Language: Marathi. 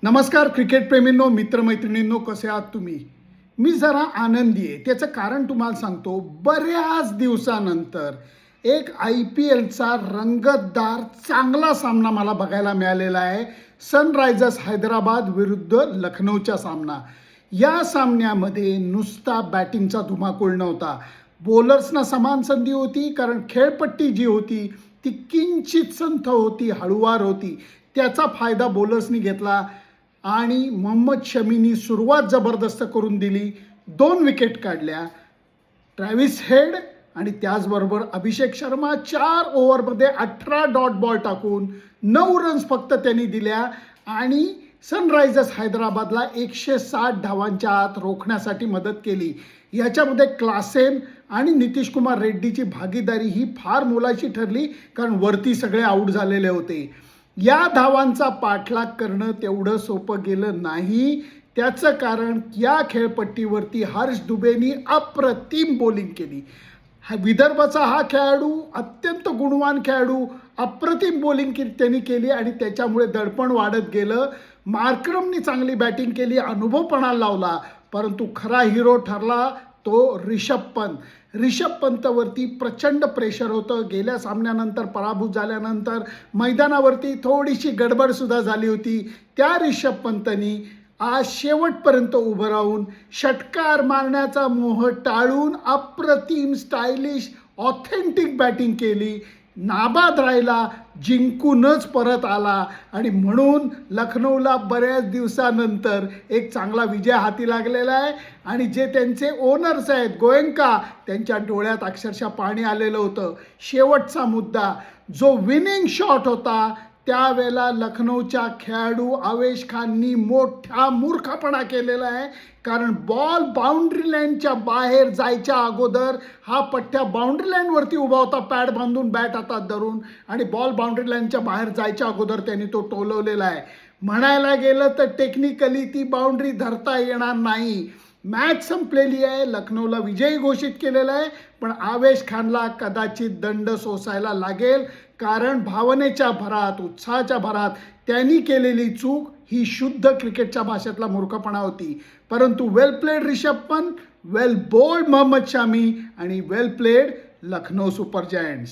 नमस्कार क्रिकेटप्रेमींनो, मित्रमैत्रिणींनो, कसे आहात तुम्ही? मी जरा आनंदी आहे. त्याचं कारण तुम्हाला सांगतो. बऱ्याच दिवसानंतर एक IPLचा रंगतदार चांगला सामना मला बघायला मिळालेला आहे. सनरायझर्स हैदराबाद विरुद्ध लखनौचा सामना. या सामन्यामध्ये नुसता बॅटिंगचा धुमाकूळ नव्हता. बॉलर्सना समान संधी होती, कारण खेळपट्टी जी होती ती किंचित संथ होती, हळुवार होती. त्याचा फायदा बॉलर्सनी घेतला आणि मोहम्मद शमीनी सुरुवात जबरदस्त करून दिली. 2 विकेट काढल्या. ट्रॅव्हिस हेड आणि त्याचबरोबर अभिषेक शर्मा 4 ओव्हरमध्ये 18 डॉट बॉल टाकून 9 रन्स फक्त त्यांनी दिल्या आणि सनरायझर्स हैदराबादला 160 धावांच्या आत रोखण्यासाठी मदत केली. याच्यामध्ये क्लासेन आणि नितीश कुमार रेड्डीची भागीदारी ही फार मोलाची ठरली, कारण वरती सगळे आऊट झालेले होते. या धावांचा पाठलाग करणं तेवढं सोपं गेलं नाही. त्याचं कारण या खेळपट्टीवरती हर्ष दुबेनी अप्रतिम बॉलिंग केली. विदर्भाचा हा खेळाडू अत्यंत गुणवान खेळाडू, अप्रतिम बॉलिंग त्यांनी केली आणि त्याच्यामुळे दडपण वाढत गेलं. मार्करमनी चांगली बॅटिंग केली, अनुभवपणा लावला, परंतु खरा हिरो ठरला तो रिषभ पंत. रिषभ पंतवरती प्रचंड प्रेशर होतं. गेल्या सामन्यानंतर पराभूत झाल्यानंतर मैदानावरती थोडीशी गडबडसुद्धा झाली होती. त्या रिषभ पंतनी आज शेवटपर्यंत उभं राहून षटकार मारण्याचा मोह टाळून अप्रतिम स्टायलिश ऑथेंटिक बॅटिंग केली. नाबाद राहिला, जिंकूनच परत आला आणि म्हणून लखनौला बऱ्याच दिवसानंतर एक चांगला विजय हाती लागलेला आहे. आणि जे त्यांचे ओनर्स आहेत गोयंका, त्यांच्या डोळ्यात अक्षरशः पाणी आलेलं होतं. शेवटचा मुद्दा, जो विनिंग शॉट होता त्यावेळेला लखनौच्या खेळाडू आवेश खाननी मोठा मूर्खपणा केलेला आहे. कारण बॉल बाउंड्री लाईनच्या बाहेर जायच्या अगोदर हा पठ्ठ्या बाउंड्री लाईनवरती उभा होता, पॅड बांधून बॅट हातात धरून, आणि बॉल बाउंड्री लाईनच्या बाहेर जायच्या अगोदर त्यांनी तो टोलवलेला आहे. म्हणायला गेलं तर टेक्निकली ती बाउंड्री धरता येणार नाही. मॅच संपलेली आहे, लखनौला विजयी घोषित केलेला आहे, पण आवेश खानला कदाचित दंड सोसायला लागेल, कारण भावनेच्या भरात, उत्साहाच्या भरात त्यांनी केलेली चूक ही शुद्ध क्रिकेटच्या भाषेतला मूर्खपणा होती. परंतु वेल प्लेड रिषभ पंत, वेल बोल्ड मोहम्मद शमी आणि वेल प्लेड लखनौ सुपर जायंट्स.